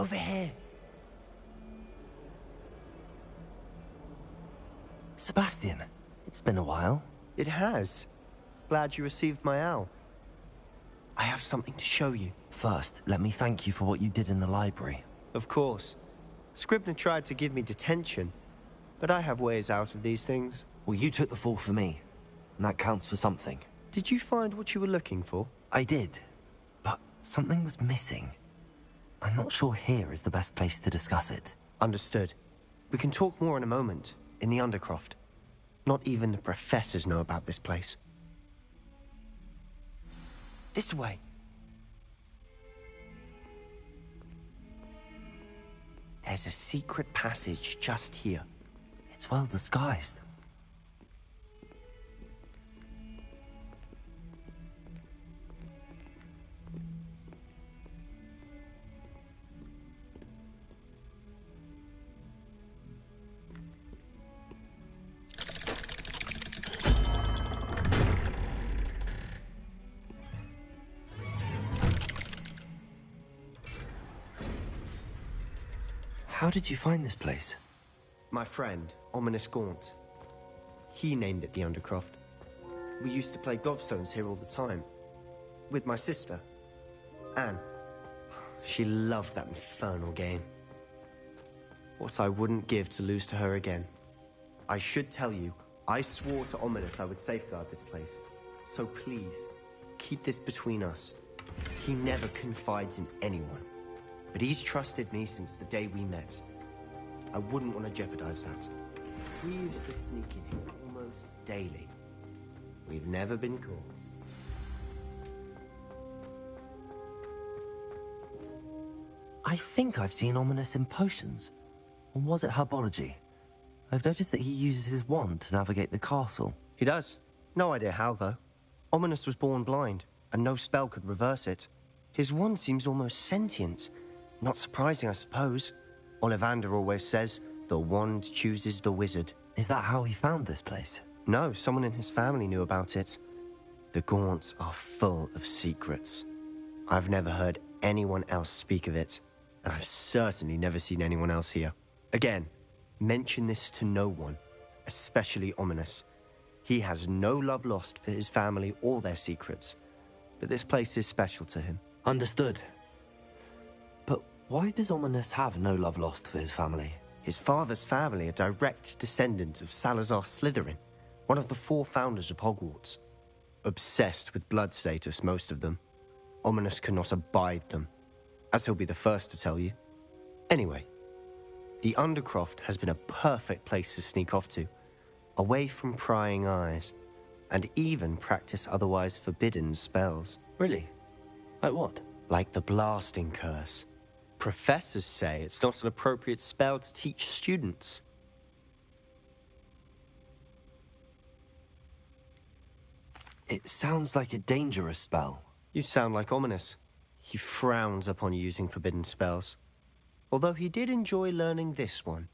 Over here. Sebastian, it's been a while. It has. Glad you received my owl. I have something to show you. First, let me thank you for what you did in the library. Of course. Scribner tried to give me detention, but I have ways out of these things. Well, you took the fall for me, and that counts for something. Did you find what you were looking for? I did, but something was missing. I'm not sure here is the best place to discuss it. Understood. We can talk more in a moment, in the Undercroft. Not even the professors know about this place. This way. There's a secret passage just here. It's well disguised. How did you find this place? My friend, Ominous Gaunt. He named it the Undercroft. We used to play gobstones here all the time. With my sister, Anne. She loved that infernal game. What I wouldn't give to lose to her again. I should tell you, I swore to Ominous I would safeguard this place. So please, keep this between us. He never confides in anyone. But he's trusted me since the day we met. I wouldn't want to jeopardize that. We used to sneak in here almost daily. We've never been caught. I think I've seen Ominous in potions. Or was it herbology? I've noticed that he uses his wand to navigate the castle. He does. No idea how, though. Ominous was born blind, and no spell could reverse it. His wand seems almost sentient. Not surprising, I suppose. Ollivander always says, the wand chooses the wizard. Is that how he found this place? No, someone in his family knew about it. The Gaunts are full of secrets. I've never heard anyone else speak of it, and I've certainly never seen anyone else here. Again, mention this to no one, especially Ominous. He has no love lost for his family or their secrets, but this place is special to him. Understood. But why does Ominous have no love lost for his family? His father's family are direct descendants of Salazar Slytherin, one of the 4 founders of Hogwarts. Obsessed with blood status, most of them. Ominous cannot abide them, as he'll be the first to tell you. Anyway, the Undercroft has been a perfect place to sneak off to, away from prying eyes, and even practice otherwise forbidden spells. Really? Like what? Like the blasting curse. Professors say it's not an appropriate spell to teach students. It sounds like a dangerous spell. You sound like Ominous. He frowns upon using forbidden spells. Although he did enjoy learning this one.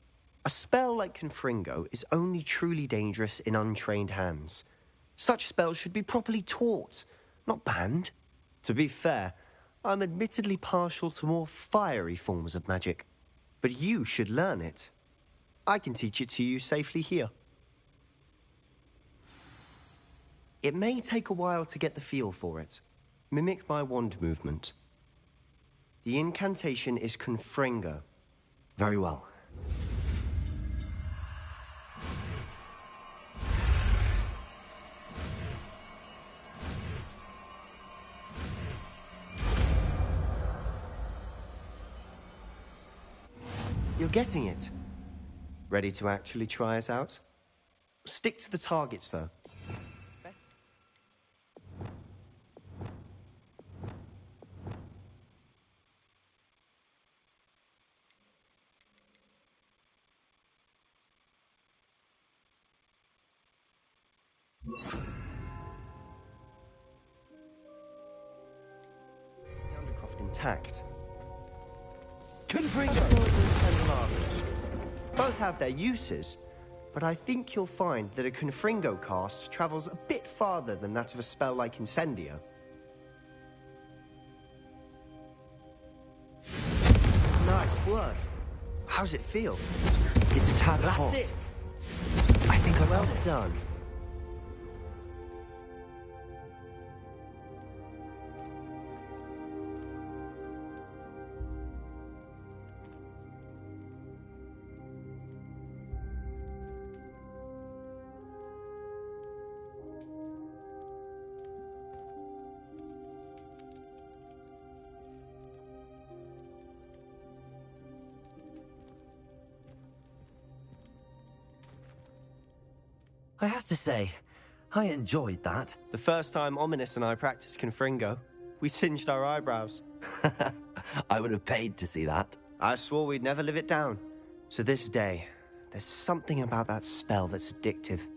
A spell like Confringo is only truly dangerous in untrained hands. Such spells should be properly taught, not banned. To be fair, I'm admittedly partial to more fiery forms of magic. But you should learn it. I can teach it to you safely here. It may take a while to get the feel for it. Mimic my wand movement. The incantation is Confringo. Very well. You're getting it. Ready to actually try it out? Stick to the targets, though. Undercroft intact. Confringo and candelabras. Both have their uses, but I think you'll find that a Confringo cast travels a bit farther than that of a spell like Incendio. Nice work. How's it feel? It's a tad hot. That's it. I think I've Well got it. done. I have to say, I enjoyed that. The first time Ominous and I practiced Confringo, we singed our eyebrows. I would have paid to see that. I swore we'd never live it down. So this day, there's something about that spell that's addictive.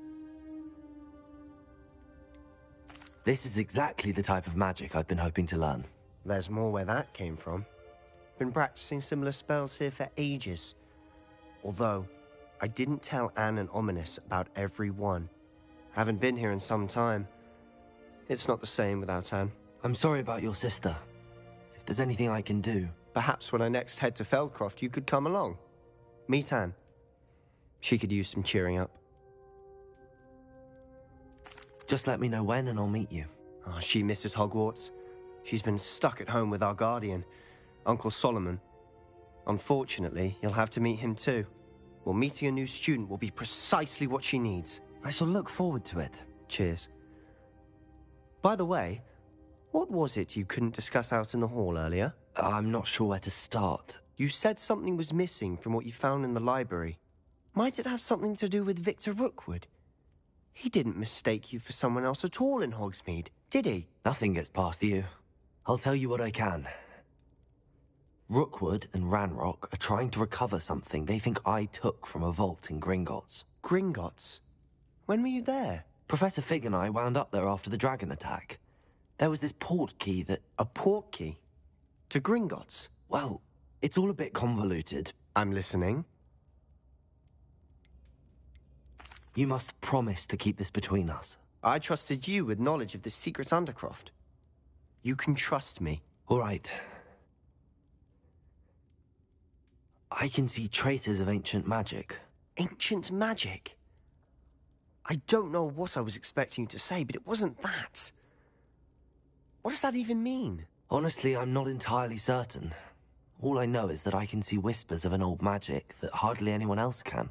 This is exactly the type of magic I've been hoping to learn. There's more where that came from. Been practicing similar spells here for ages. Although, I didn't tell Anne and Ominous about every one. Haven't been here in some time. It's not the same without Anne. I'm sorry about your sister. If there's anything I can do... Perhaps when I next head to Feldcroft, you could come along. Meet Anne. She could use some cheering up. Just let me know when and I'll meet you. Oh, she misses Hogwarts. She's been stuck at home with our guardian, Uncle Solomon. Unfortunately, you'll have to meet him too. Well, meeting a new student will be precisely what she needs. I shall look forward to it. Cheers. By the way, what was it you couldn't discuss out in the hall earlier? I'm not sure where to start. You said something was missing from what you found in the library. Might it have something to do with Victor Rookwood? He didn't mistake you for someone else at all in Hogsmeade, did he? Nothing gets past you. I'll tell you what I can. Rookwood and Ranrock are trying to recover something they think I took from a vault in Gringotts. Gringotts? When were you there? Professor Fig and I wound up there after the dragon attack. There was this port key that... A port key? To Gringotts? Well, it's all a bit convoluted. I'm listening. You must promise to keep this between us. I trusted you with knowledge of the secret Undercroft. You can trust me. All right. I can see traces of ancient magic. Ancient magic? I don't know what I was expecting you to say, but it wasn't that. What does that even mean? Honestly, I'm not entirely certain. All I know is that I can see whispers of an old magic that hardly anyone else can.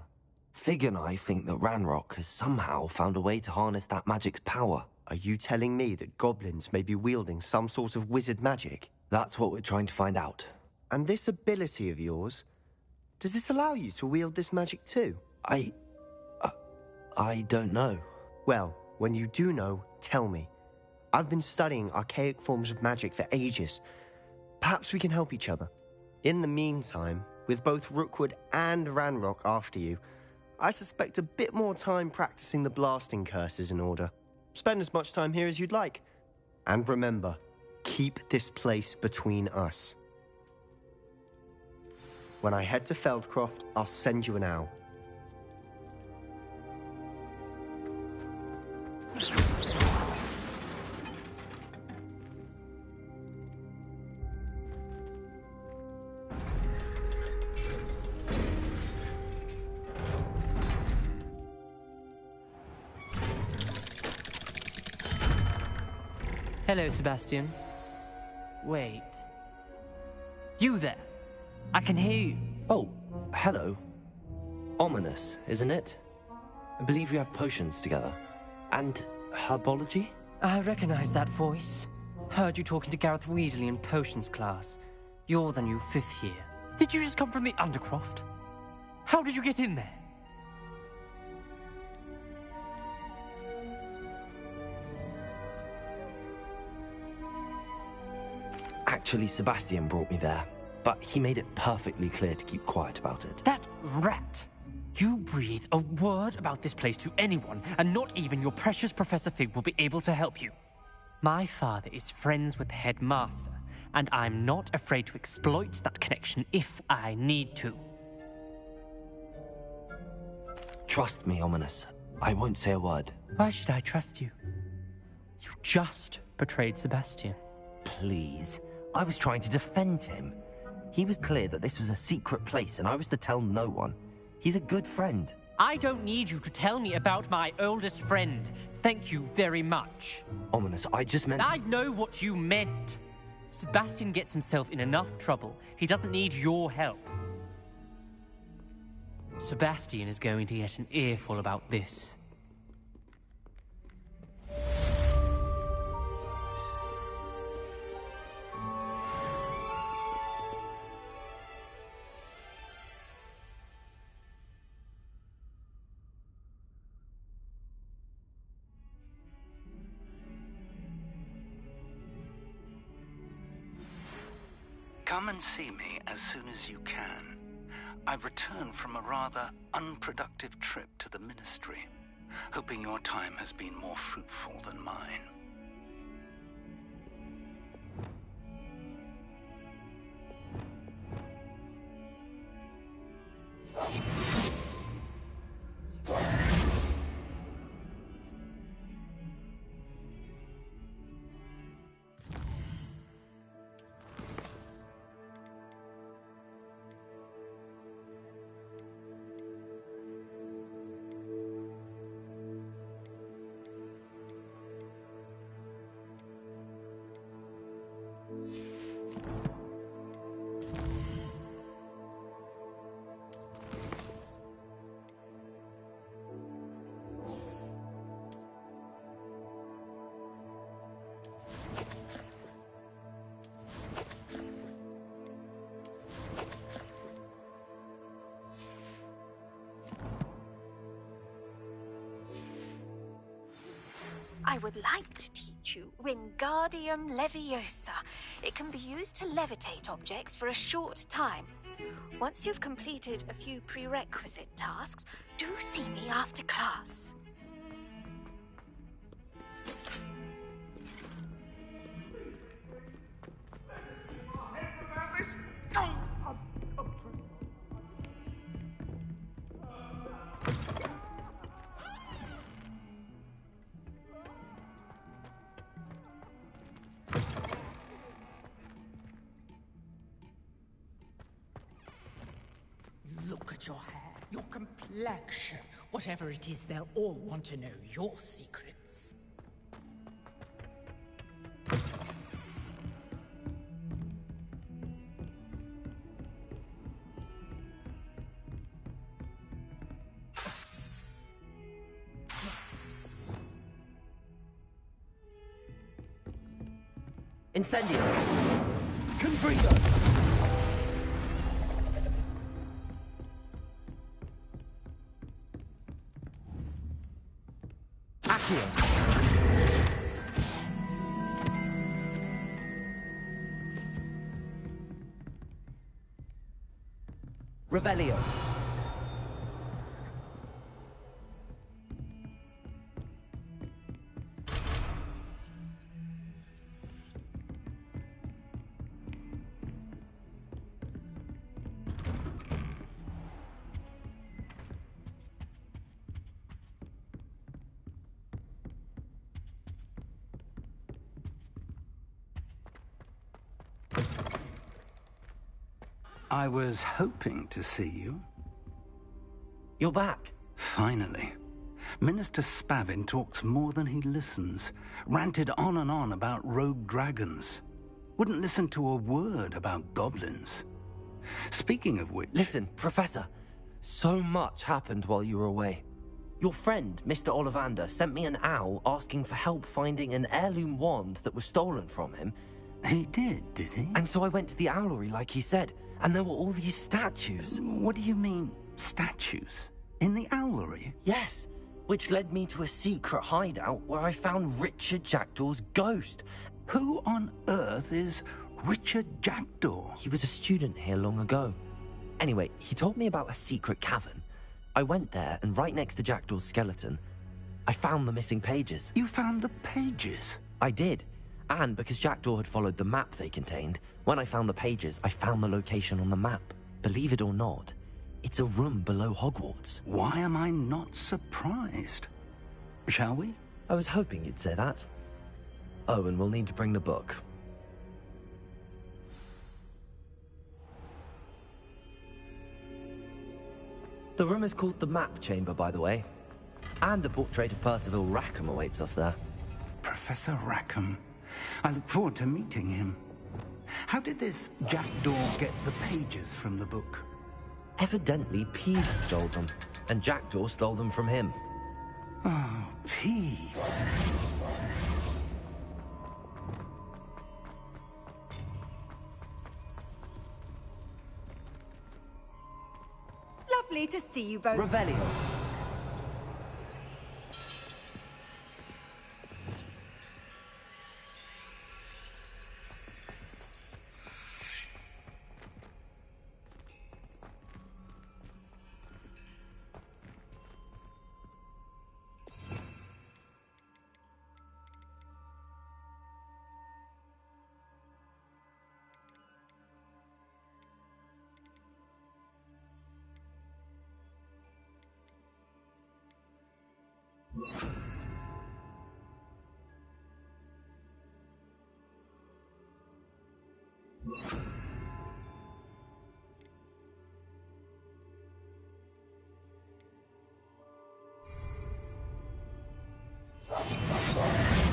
Fig and I think that Ranrock has somehow found a way to harness that magic's power. Are you telling me that goblins may be wielding some sort of wizard magic? That's what we're trying to find out. And this ability of yours, does it allow you to wield this magic too? I don't know. Well, when you do know, tell me. I've been studying archaic forms of magic for ages. Perhaps we can help each other. In the meantime, with both Rookwood and Ranrock after you, I suspect a bit more time practicing the blasting curse is in order. Spend as much time here as you'd like. And remember, keep this place between us. When I head to Feldcroft, I'll send you an owl. Hello, Sebastian. Wait. You there? I can hear you. Oh, hello. Ominous, isn't it? I believe you have potions together. And herbology? I recognize that voice. Heard you talking to Gareth Weasley in potions class. You're the new 5th year. Did you just come from the Undercroft? How did you get in there? Actually, Sebastian brought me there, but he made it perfectly clear to keep quiet about it. That rat! You breathe a word about this place to anyone, and not even your precious Professor Fig will be able to help you. My father is friends with the headmaster, and I'm not afraid to exploit that connection if I need to. Trust me, Ominous. I won't say a word. Why should I trust you? You just betrayed Sebastian. Please. I was trying to defend him. He was clear that this was a secret place and I was to tell no one. He's a good friend. I don't need you to tell me about my oldest friend. Thank you very much. Ominous, I just meant... I know what you meant. Sebastian gets himself in enough trouble. He doesn't need your help. Sebastian is going to get an earful about this. Come and see me as soon as you can. I've returned from a rather unproductive trip to the Ministry, hoping your time has been more fruitful than mine. I would like to teach you Wingardium Leviosa. It can be used to levitate objects for a short time. Once you've completed a few prerequisite tasks, do see me after class. Look at your hair, your complexion. Whatever it is, they'll all want to know your secrets. Incendio! Confringo! Revelio. I was hoping to see you. You're back. Finally. Minister Spavin talks more than he listens. Ranted on and on about rogue dragons. Wouldn't listen to a word about goblins. Speaking of which... Listen, Professor. So much happened while you were away. Your friend, Mr. Ollivander, sent me an owl asking for help finding an heirloom wand that was stolen from him. He did he? And so I went to the owlery like he said, and there were all these statues. What do you mean, statues? In the owlery? Yes, which led me to a secret hideout where I found Richard Jackdaw's ghost. Who on earth is Richard Jackdaw? He was a student here long ago. Anyway, he told me about a secret cavern. I went there, and right next to Jackdaw's skeleton, I found the missing pages. You found the pages? I did. And because Jackdaw had followed the map they contained, when I found the pages, I found the location on the map. Believe it or not, it's a room below Hogwarts. Why am I not surprised? Shall we? I was hoping you'd say that. Oh, and we'll need to bring the book. The room is called the Map Chamber, by the way. And a portrait of Percival Rackham awaits us there. Professor Rackham. I look forward to meeting him. How did this jackdaw get the pages from the book? Evidently, Peeves stole them, and Jackdaw stole them from him. Oh, Peeves. Lovely to see you both. Revelio.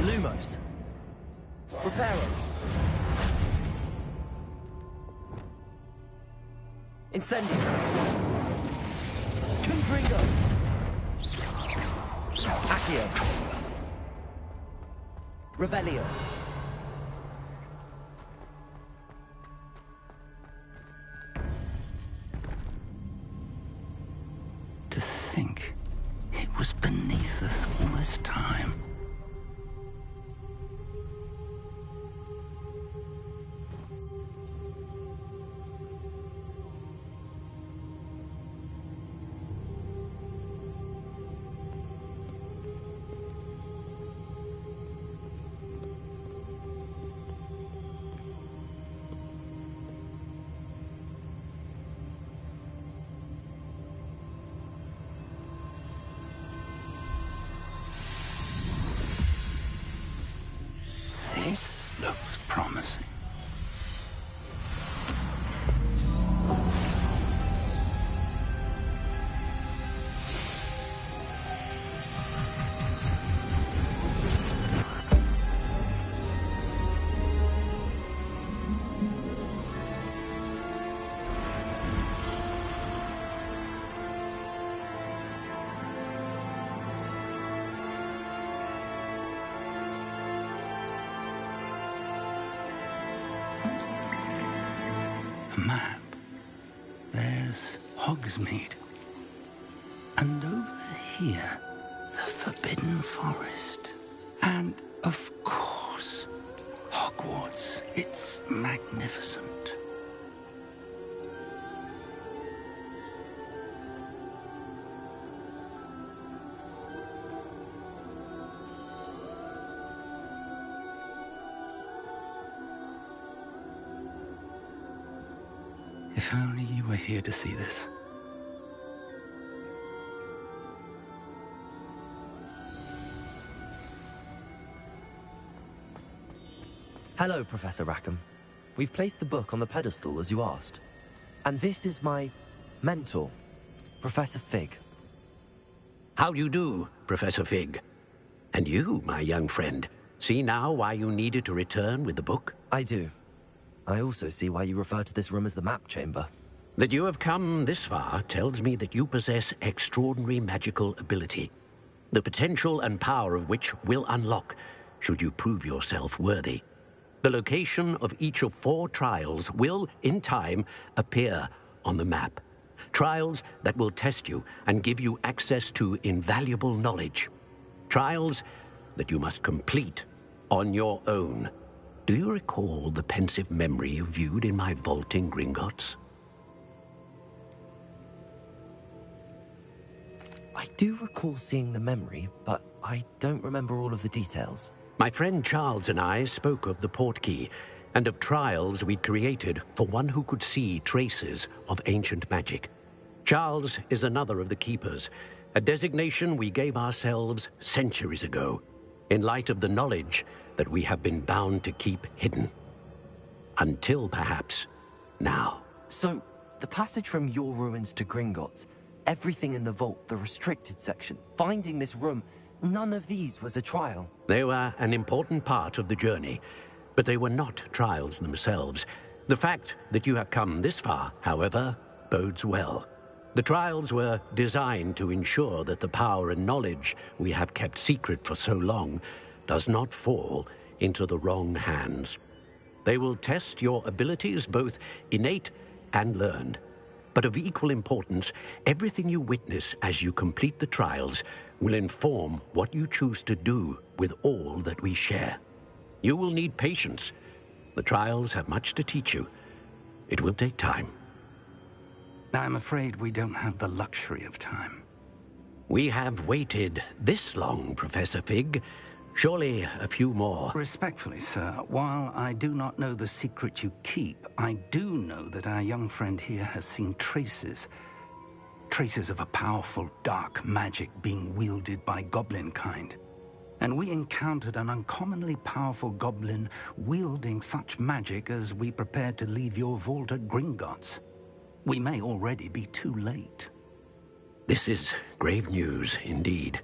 Lumos. Reparos. Incendio. Confringo. Accio. Revelio. To think it was beneath us all this time. This looks promising. A map. There's Hogsmeade. And over here, the Forbidden Forest. And, of course, Hogwarts. It's magnificent. If only you were here to see this. Hello, Professor Rackham. We've placed the book on the pedestal as you asked. And this is my mentor, Professor Fig. How do you do, Professor Fig? And you, my young friend, see now why you needed to return with the book? I do. I also see why you refer to this room as the Map Chamber. That you have come this far tells me that you possess extraordinary magical ability, the potential and power of which will unlock should you prove yourself worthy. The location of each of 4 trials will, in time, appear on the map. Trials that will test you and give you access to invaluable knowledge. Trials that you must complete on your own. Do you recall the pensive memory you viewed in my vault in Gringotts? I do recall seeing the memory, but I don't remember all of the details. My friend Charles and I spoke of the portkey and of trials we'd created for one who could see traces of ancient magic. Charles is another of the keepers, a designation we gave ourselves centuries ago, in light of the knowledge that we have been bound to keep hidden. Until, perhaps, now. So, the passage from your ruins to Gringotts, Everything in the vault, the restricted section, finding this room, none of these was a trial. They were an important part of the journey, but they were not trials themselves. The fact that you have come this far, however, bodes well. The trials were designed to ensure that the power and knowledge we have kept secret for so long does not fall into the wrong hands. They will test your abilities, both innate and learned. But of equal importance, everything you witness as you complete the trials will inform what you choose to do with all that we share. You will need patience. The trials have much to teach you. It will take time. I'm afraid we don't have the luxury of time. We have waited this long, Professor Fig. Surely a few more. Respectfully, sir, while I do not know the secret you keep, I do know that our young friend here has seen traces of a powerful dark magic being wielded by goblin kind. And we encountered an uncommonly powerful goblin wielding such magic as we prepared to leave your vault at Gringotts. We may already be too late. This is grave news indeed.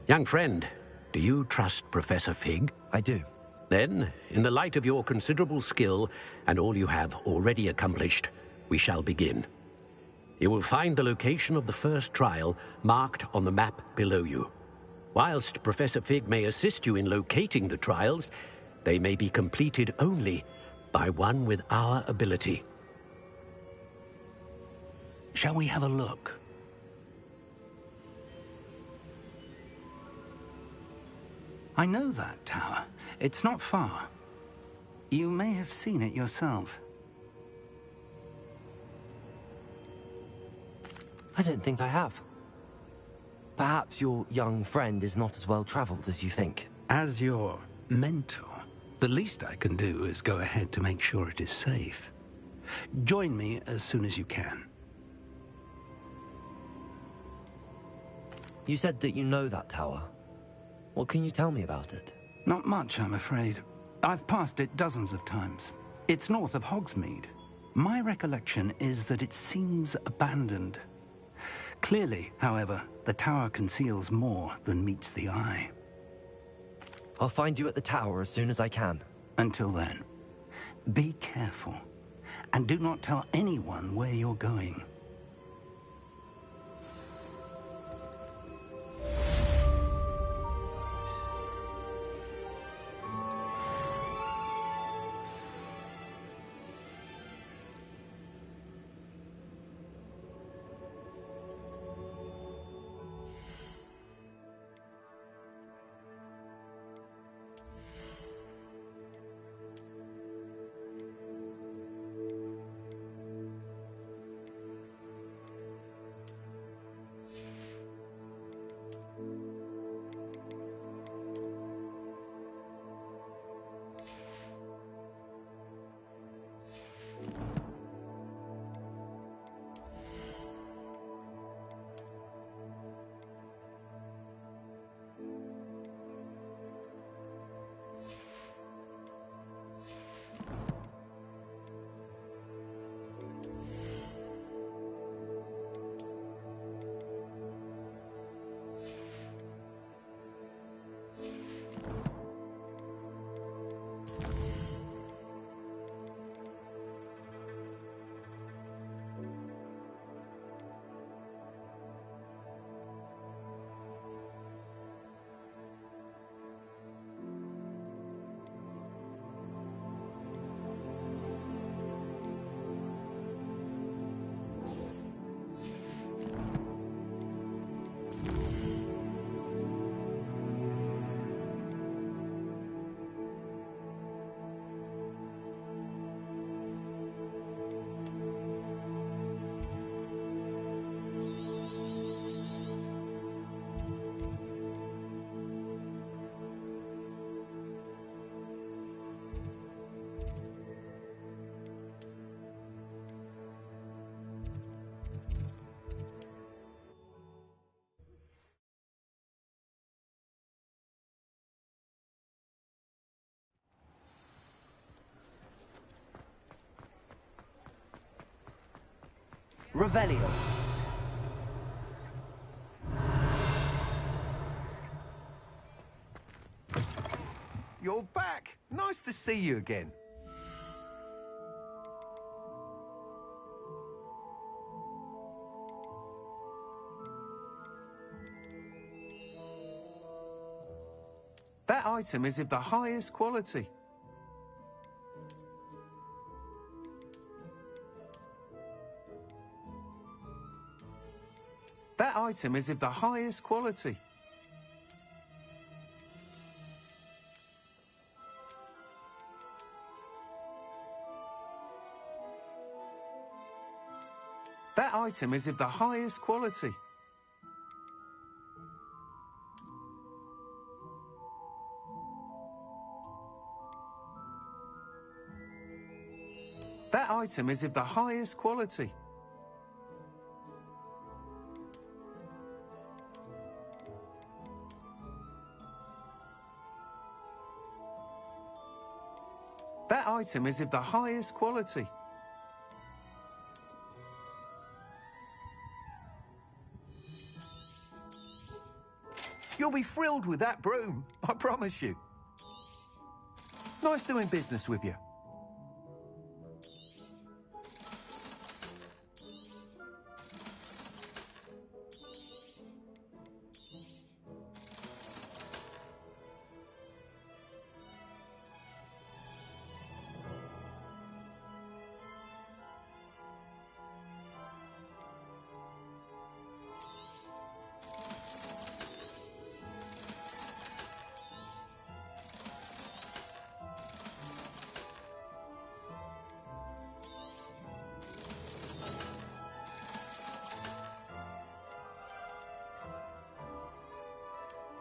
Young friend, do you trust Professor Fig? I do. Then, in the light of your considerable skill and all you have already accomplished, we shall begin. You will find the location of the first trial marked on the map below you. Whilst Professor Fig may assist you in locating the trials, they may be completed only by one with our ability. Shall we have a look? I know that tower. It's not far. You may have seen it yourself. I don't think I have. Perhaps your young friend is not as well traveled as you think. As your mentor, the least I can do is go ahead to make sure it is safe. Join me as soon as you can. You said that you know that tower. What can you tell me about it? Not much, I'm afraid. I've passed it dozens of times. It's north of Hogsmeade. My recollection is that it seems abandoned. Clearly, however, the tower conceals more than meets the eye. I'll find you at the tower as soon as I can. Until then, be careful, and do not tell anyone where you're going. Revelio. you're back. Nice to see you again. That item is of the highest quality. That item is of the highest quality. That item is of the highest quality. That item is of the highest quality. That item is of the highest quality. You'll be thrilled with that broom, I promise you. Nice doing business with you.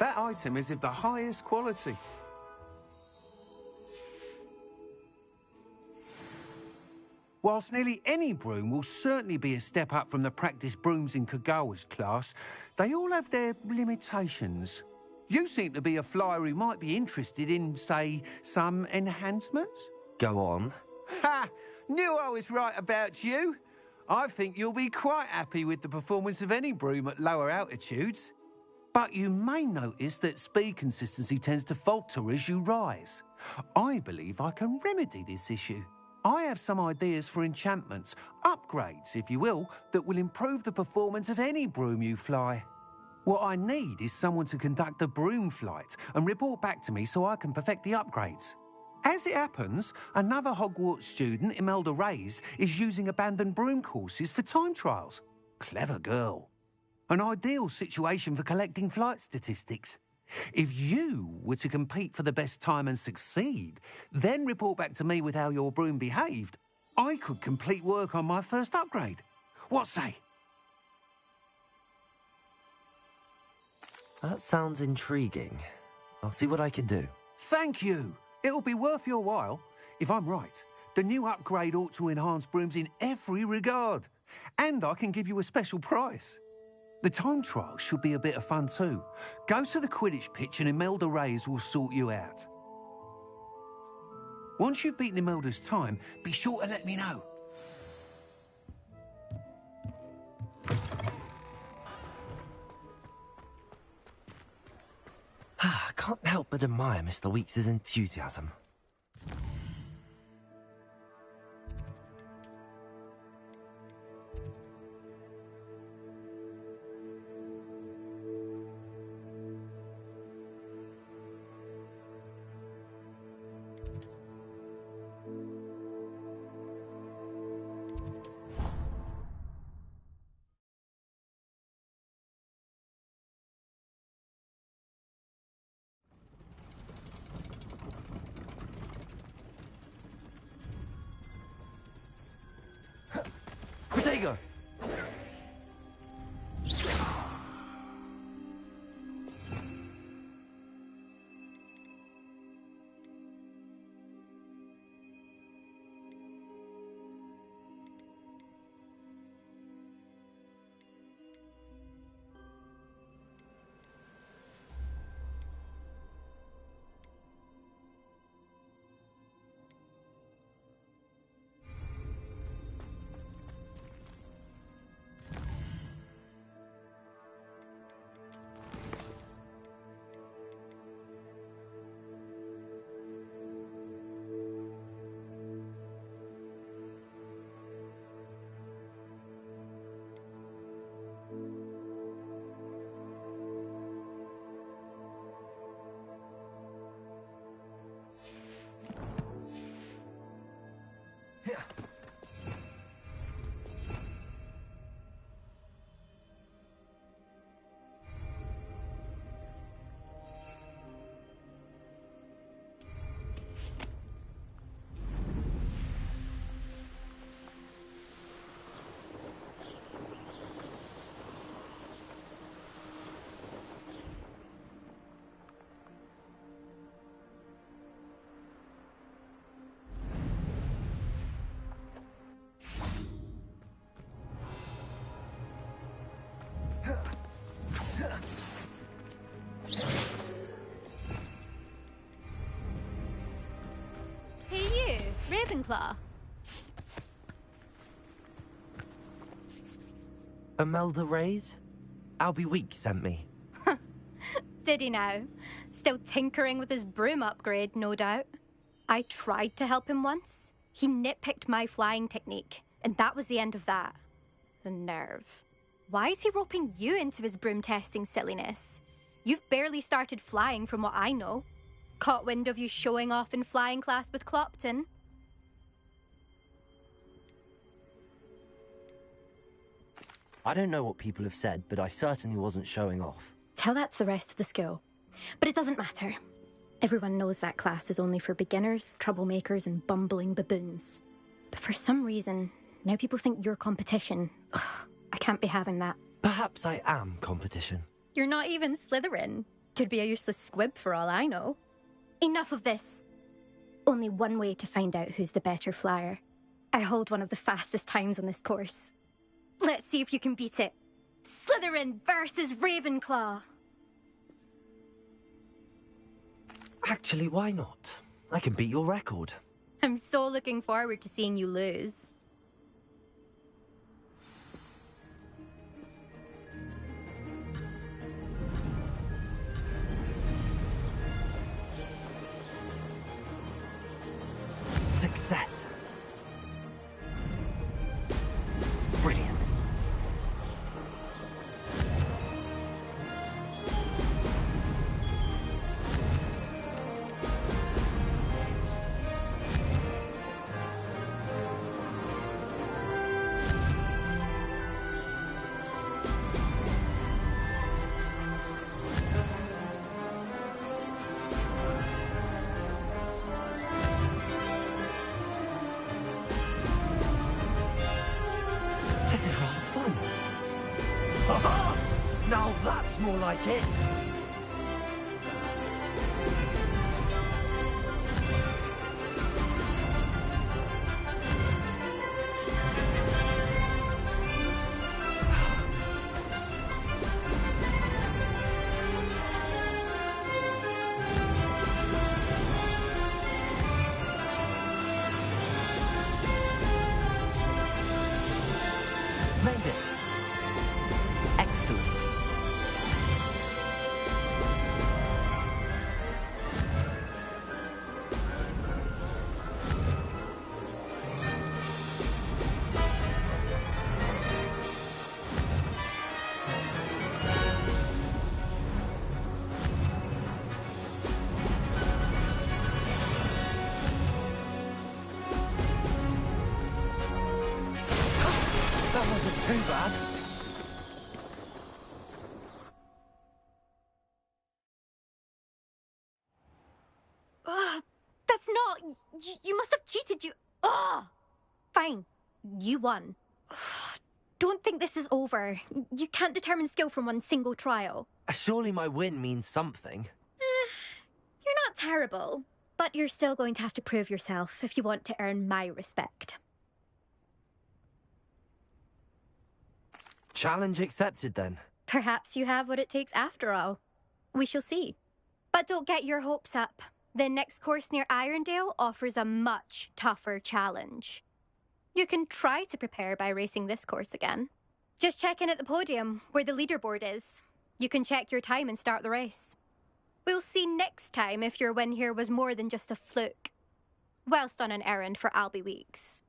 That item is of the highest quality. Whilst nearly any broom will certainly be a step up from the practice brooms in Kagawa's class, they all have their limitations. You seem to be a flyer who might be interested in, say, some enhancements? Go on. Ha! Knew I was right about you. I think you'll be quite happy with the performance of any broom at lower altitudes. But you may notice that speed consistency tends to falter as you rise. I believe I can remedy this issue. I have some ideas for enchantments, upgrades, if you will, that will improve the performance of any broom you fly. What I need is someone to conduct a broom flight and report back to me so I can perfect the upgrades. As it happens, another Hogwarts student, Imelda Reyes, is using abandoned broom courses for time trials. Clever girl. An ideal situation for collecting flight statistics. If you were to compete for the best time and succeed, then report back to me with how your broom behaved, I could complete work on my first upgrade. What say? That sounds intriguing. I'll see what I can do. Thank you. It'll be worth your while. If I'm right, the new upgrade ought to enhance brooms in every regard. And I can give you a special price. The time trial should be a bit of fun too. Go to the Quidditch pitch and Imelda Reyes will sort you out. Once you've beaten Imelda's time, be sure to let me know. I can't help but admire Mr. Weeks' enthusiasm. Protego! Ravenclaw. Imelda Reyes? Albie Weeks sent me. Did he now? Still tinkering with his broom upgrade, no doubt. I tried to help him once. He nitpicked my flying technique, and that was the end of that. The nerve. Why is he roping you into his broom testing silliness? You've barely started flying from what I know. Caught wind of you showing off in flying class with Clopton. I don't know what people have said, but I certainly wasn't showing off. Tell that to the rest of the school. But it doesn't matter. Everyone knows that class is only for beginners, troublemakers, and bumbling baboons. But for some reason, now people think you're competition. Ugh, I can't be having that. Perhaps I am competition. You're not even Slytherin. Could be a useless squib for all I know. Enough of this. Only one way to find out who's the better flyer. I hold one of the fastest times on this course. Let's see if you can beat it. Slytherin versus Ravenclaw. Actually, why not? I can beat your record. I'm so looking forward to seeing you lose. Success. Brilliant. Now that's more like it. Made it. Excellent. That wasn't too bad. That's not... You must have cheated, you... Ugh! Fine. You won. Don't think this is over. You can't determine skill from one single trial. Surely my win means something. You're not terrible, but you're still going to have to prove yourself if you want to earn my respect. Challenge accepted, then. Perhaps you have what it takes after all. We shall see. But don't get your hopes up. The next course near Irondale offers a much tougher challenge. You can try to prepare by racing this course again. Just check in at the podium, where the leaderboard is. You can check your time and start the race. We'll see next time if your win here was more than just a fluke. Whilst on an errand for Albie Weeks.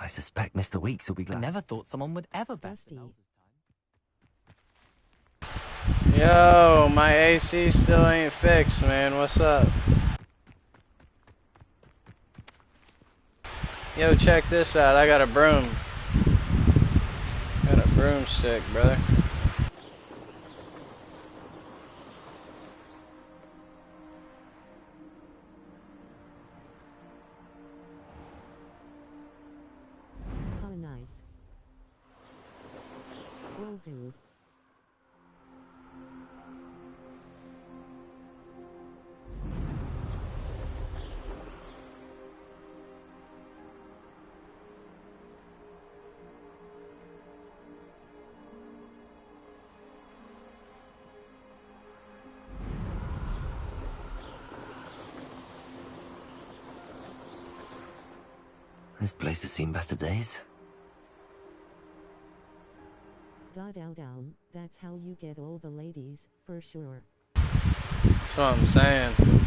I suspect Mr. Weeks will be glad. I never thought someone would ever bet. Yo, my AC still ain't fixed, man. What's up? Yo, check this out. I got a broom. Got a broomstick, brother. Oh, nice. Will do. This place has seen better days. Down. That's how you get all the ladies, for sure. That's what I'm saying.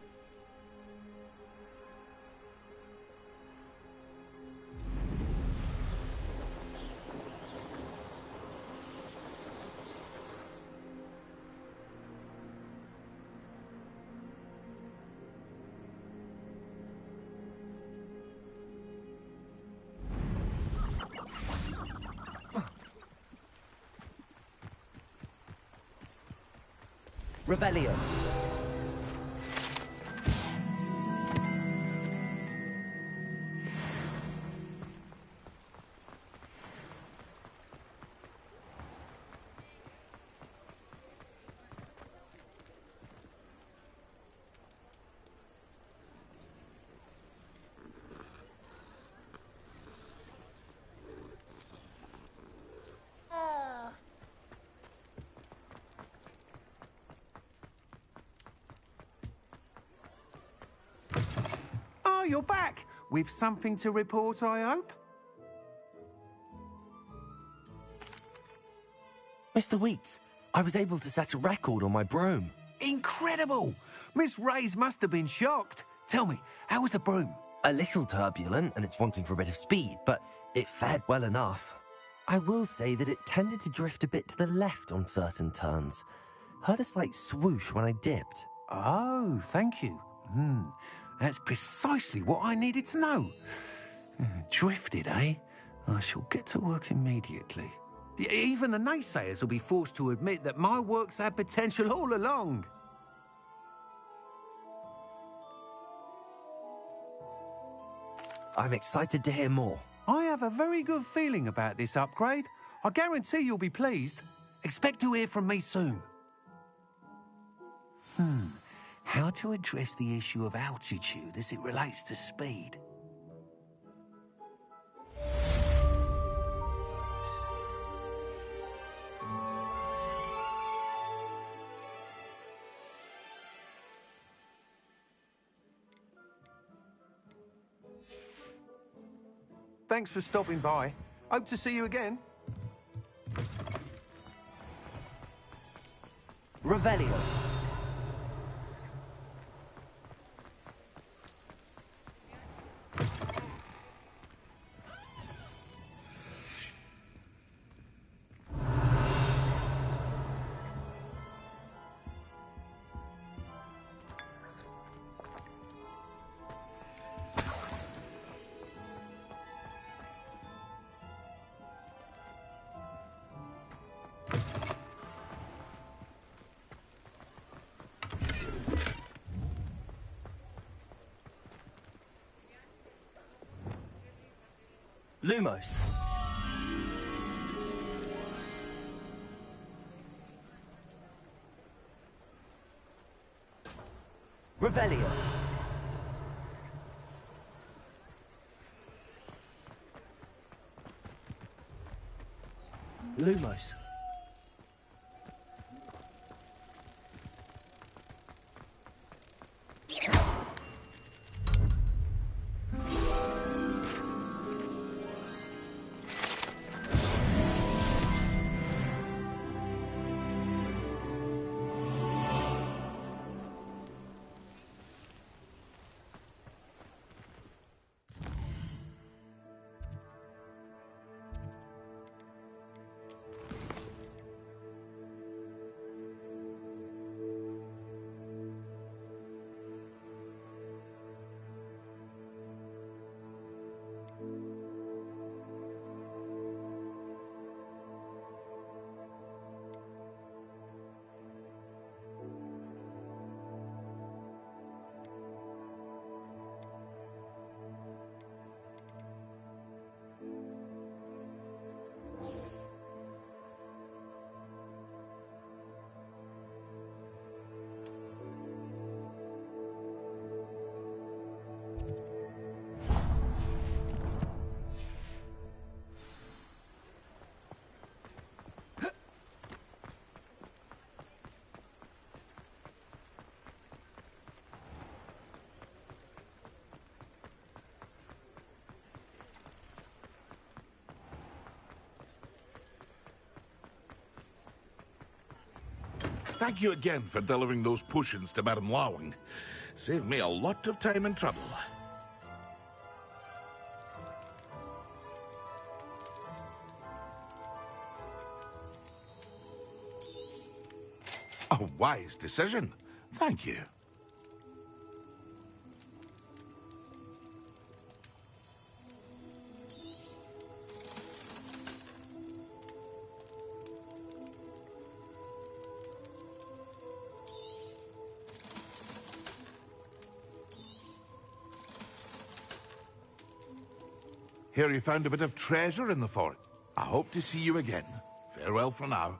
Revelio. Oh, you're back! With something to report, I hope? Mr. Weeks, I was able to set a record on my broom. Incredible! Miss Reyes must have been shocked. Tell me, how was the broom? A little turbulent, and it's wanting for a bit of speed, but it fared well enough. I will say that it tended to drift a bit to the left on certain turns. Heard a slight swoosh when I dipped. Oh, thank you. That's precisely what I needed to know. Drifted, eh? I shall get to work immediately. Even the naysayers will be forced to admit that my work's had potential all along. I'm excited to hear more. I have a very good feeling about this upgrade. I guarantee you'll be pleased. Expect to hear from me soon. How to address the issue of altitude as it relates to speed? Thanks for stopping by. Hope to see you again. Revelio. Lumos. Revelio. Lumos. Thank you again for delivering those potions to Madame Lawing. Saved me a lot of time and trouble. A wise decision. Thank you. Here you found a bit of treasure in the fort. I hope to see you again. Farewell for now.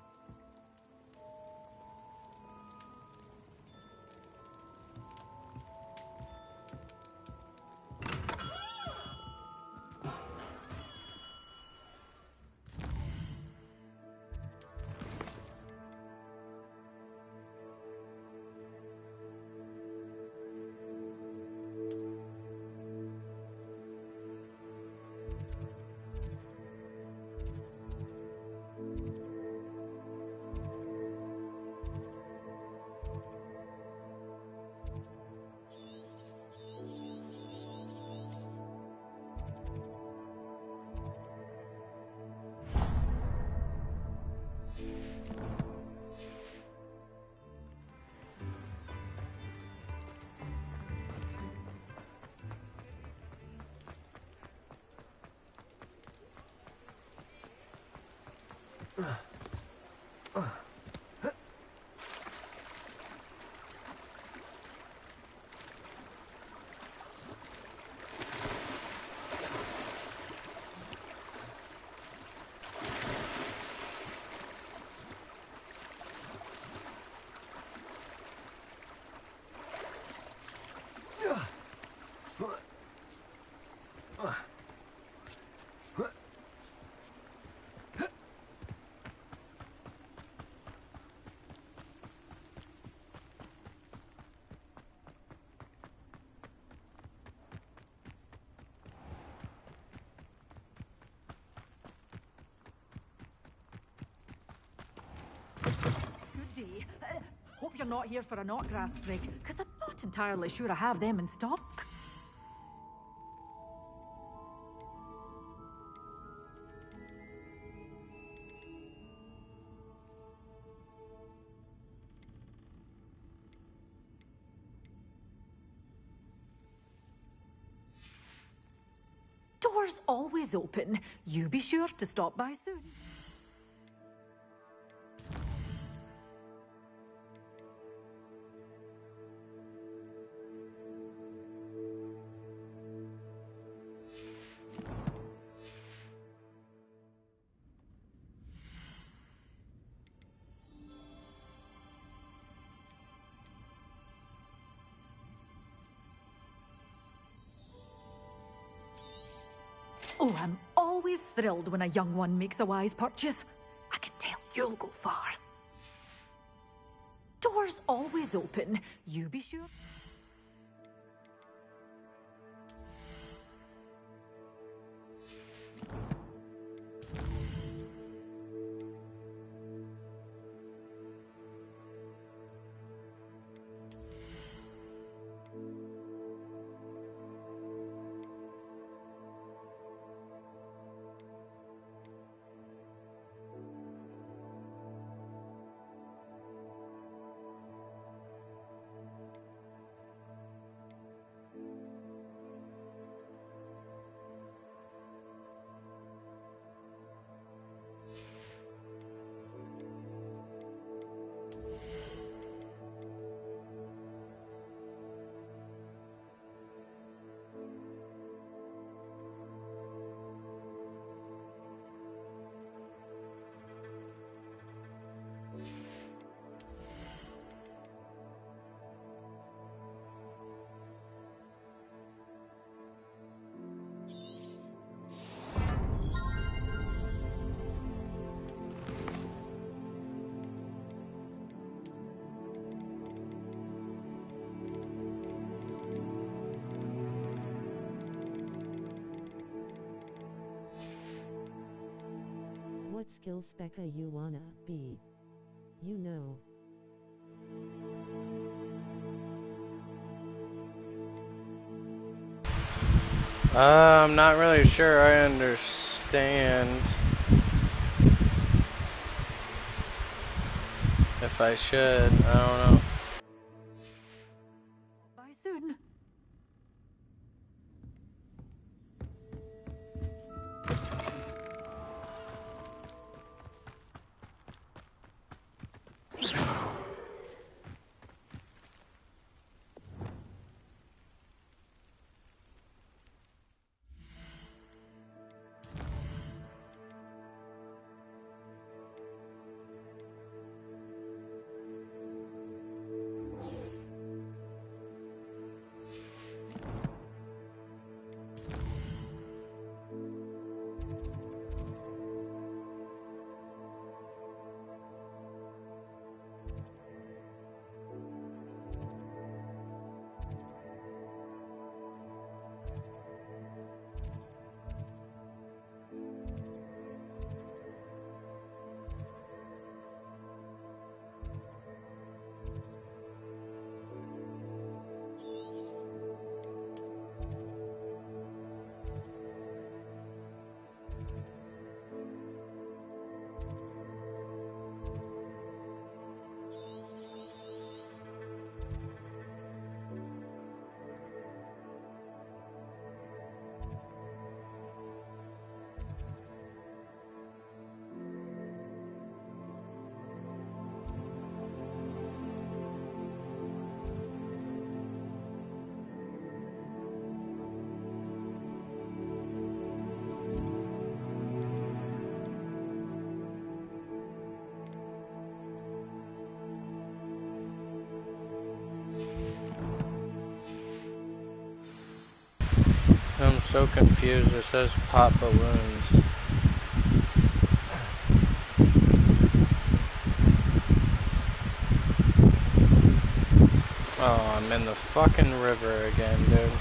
Hope you're not here for a knotgrass sprig, because I'm not entirely sure I have them in stock. Doors always open. You be sure to stop by soon. Oh, I'm always thrilled when a young one makes a wise purchase. I can tell you'll go far. Doors always open. You be sure. What skill specca you wanna be? You know. I'm not really sure I understand. If I should, I don't know. Bye soon. I'm so confused. It says pop balloons. Oh, I'm in the fucking river again, dude.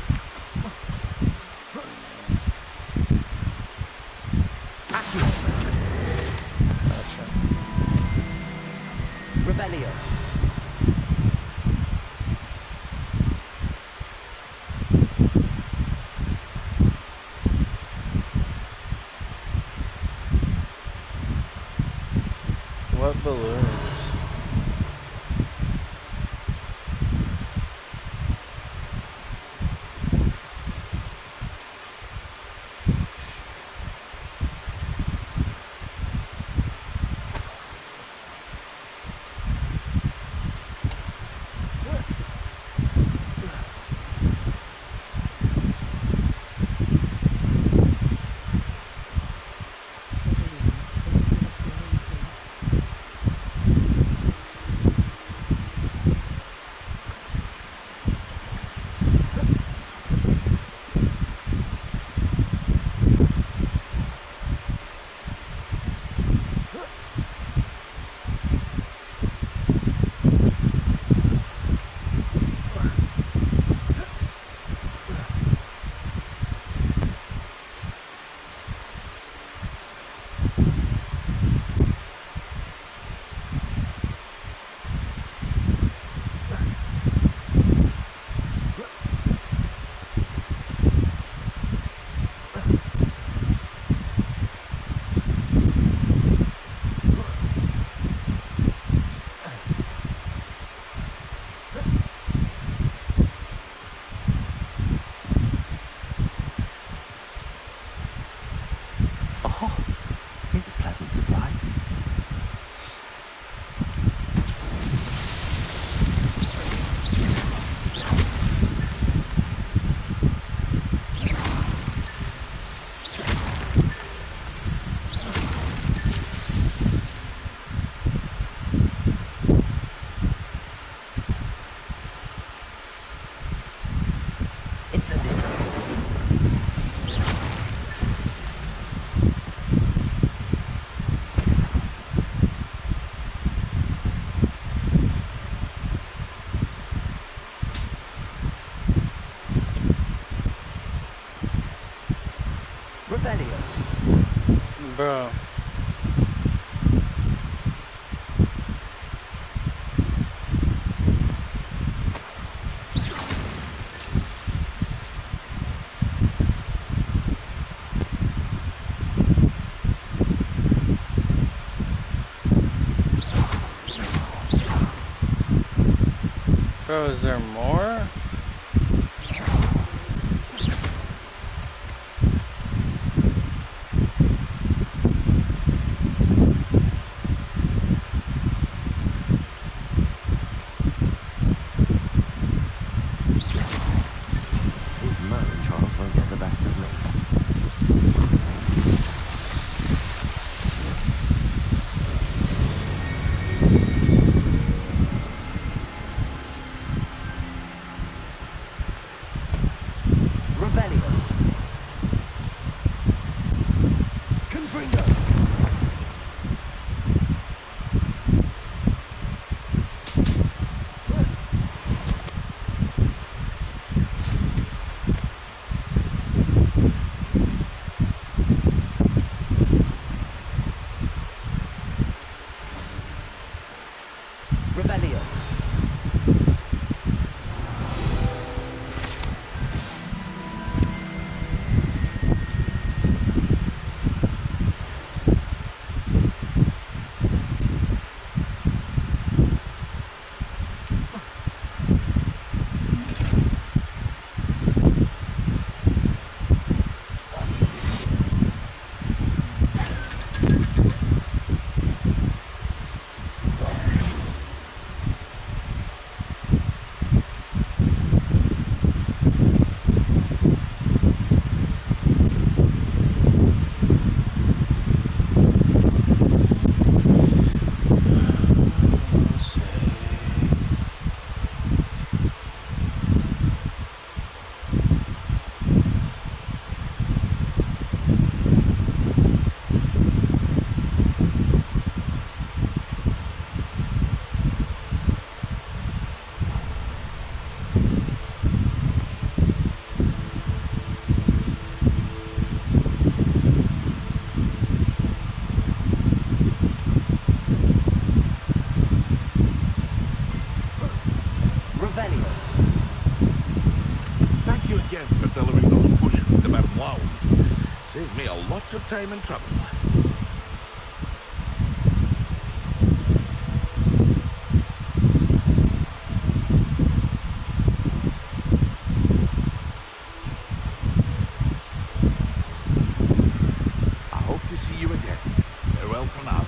Gotcha. Revelio. What balloons? Oh, here's a pleasant surprise. It's a little. Revelio. Bro. Bro, is there more? These murder trials won't get the best of me. Thank you again for delivering those potions to Madame Wow. Saved me a lot of time and trouble. I hope to see you again. Farewell for now.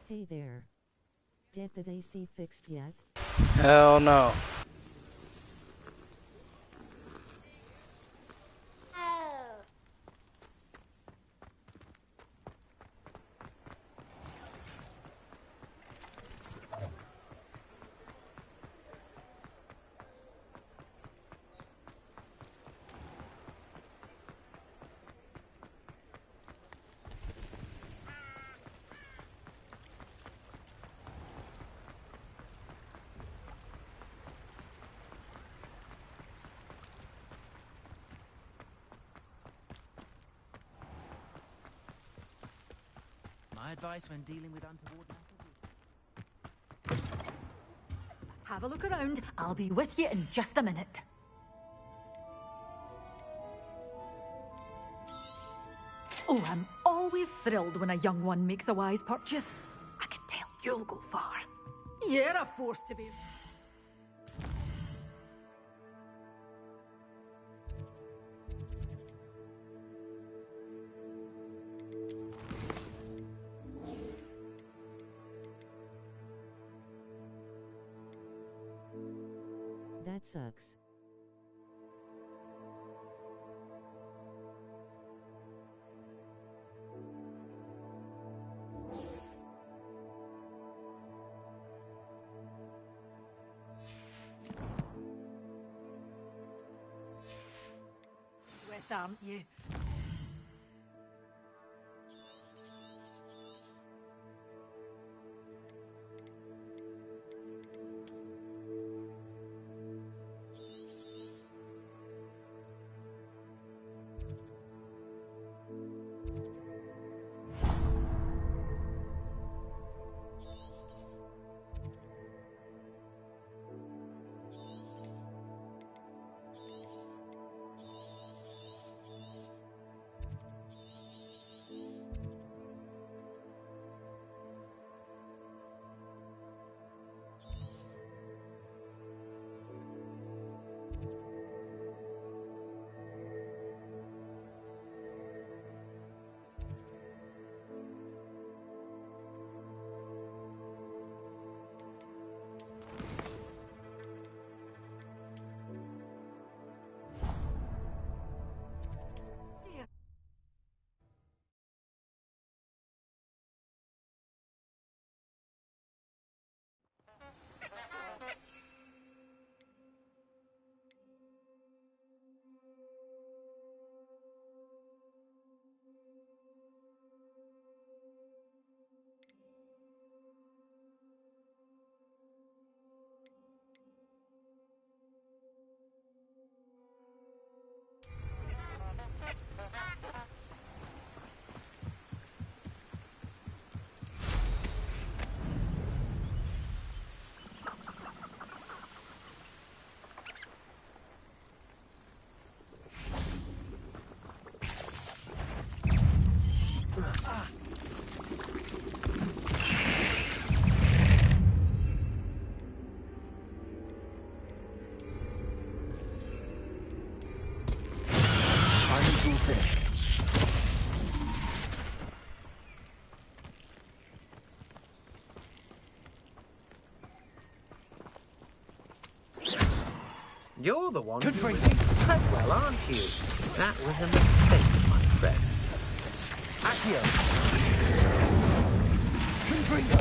Hey there. Get that AC fixed yet? Hell no. My advice when dealing with untoward matters. Have a look around. I'll be with you in just a minute. Oh, I'm always thrilled when a young one makes a wise purchase. I can tell you'll go far. You're a force to be... That sucks. With, aren't you? You're the one Good who for was you. Treadwell, aren't you? That was a mistake, my friend. Accio. Confringo.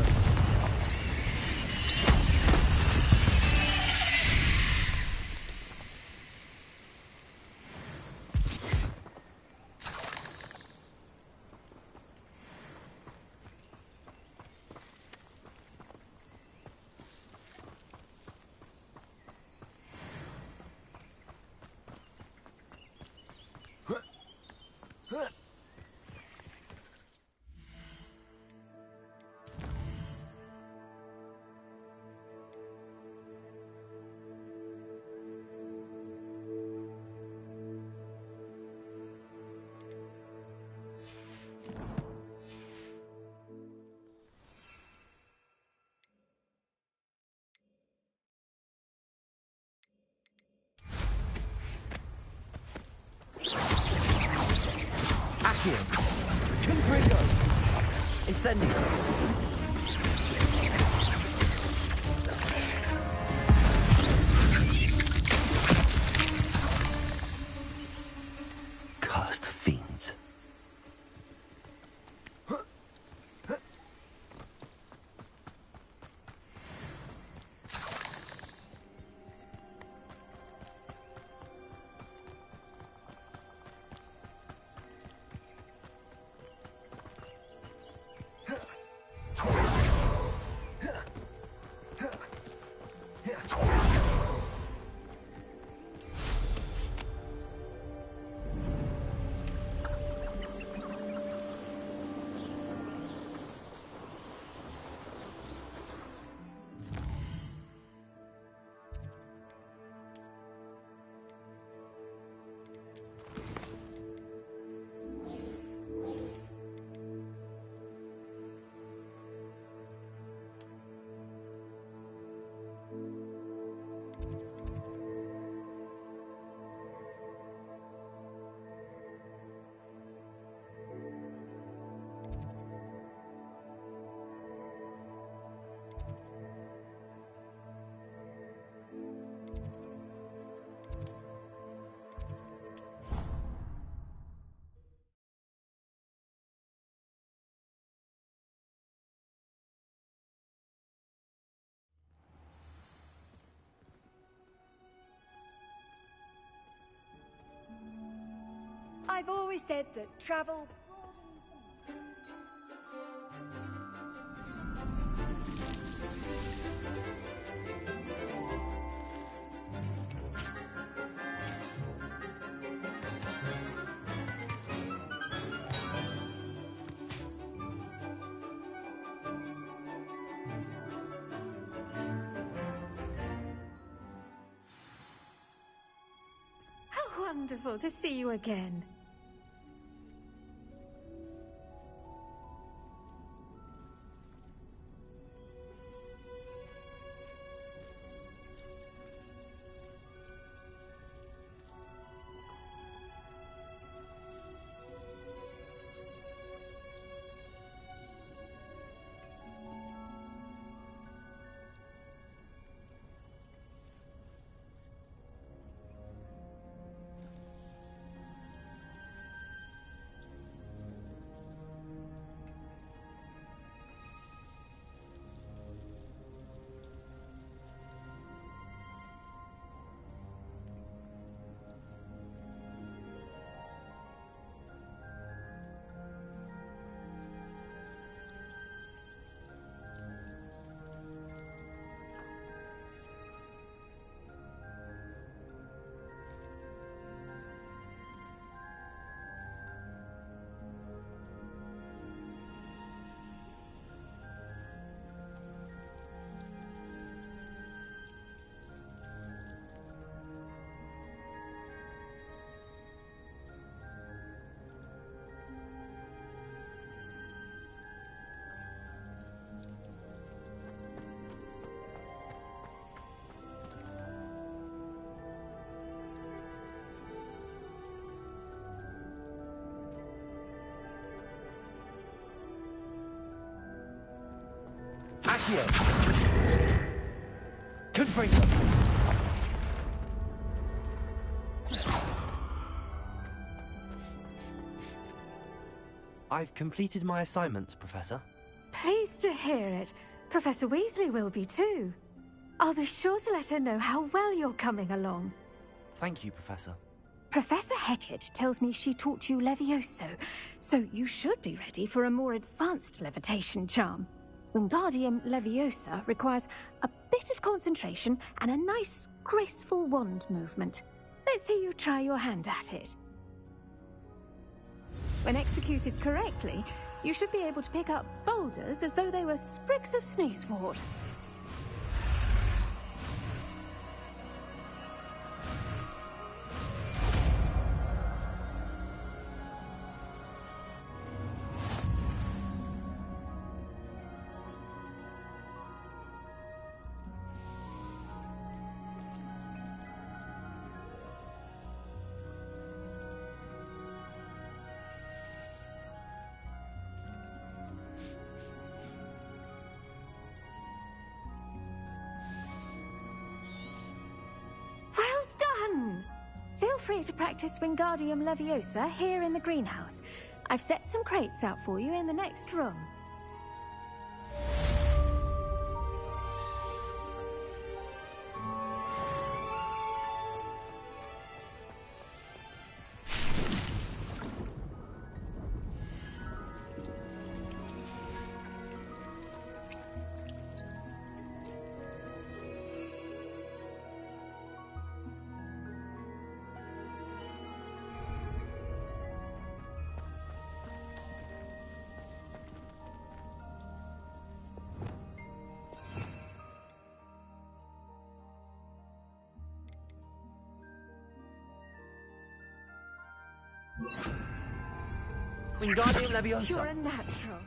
Accio. Confringo. Incendio. Cursed fiends. I've always said that travel... How wonderful to see you again. Accio. Confringo. I've completed my assignment, Professor. Pleased to hear it. Professor Weasley will be too. I'll be sure to let her know how well you're coming along. Thank you, Professor. Professor Hecat tells me she taught you Levioso, so you should be ready for a more advanced levitation charm. Wingardium Leviosa requires a bit of concentration and a nice, graceful wand movement. Let's see you try your hand at it. When executed correctly, you should be able to pick up boulders as though they were sprigs of sneezewort. Feel free to practice Wingardium Leviosa here in the greenhouse. I've set some crates out for you in the next room. Wingardium Leviosa. You're a natural.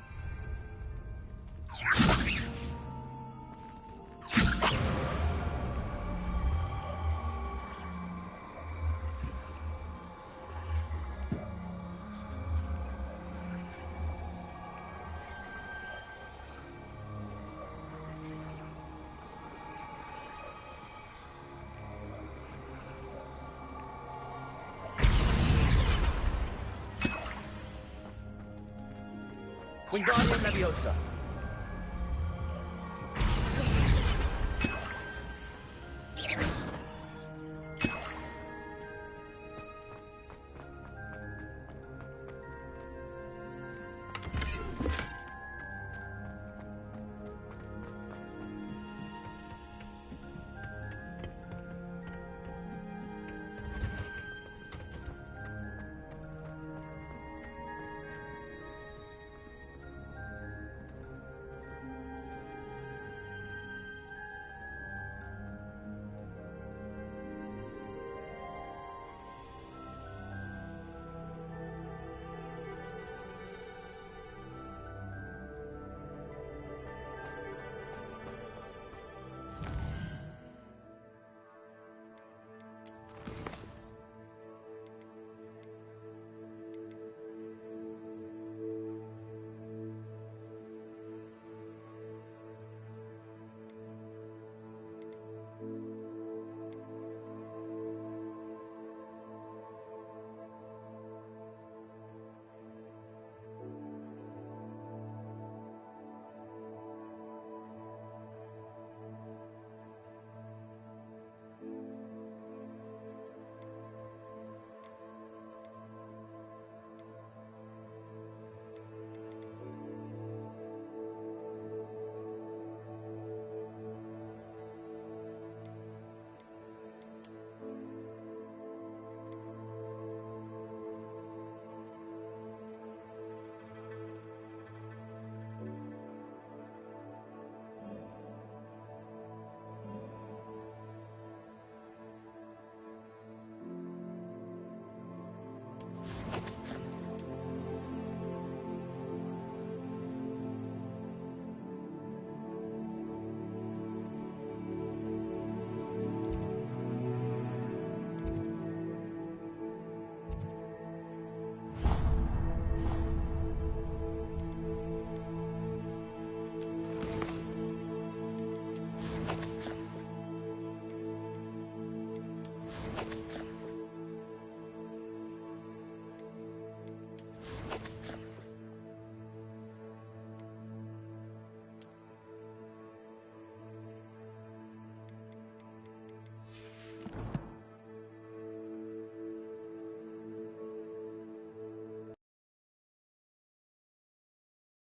Wingardium Leviosa.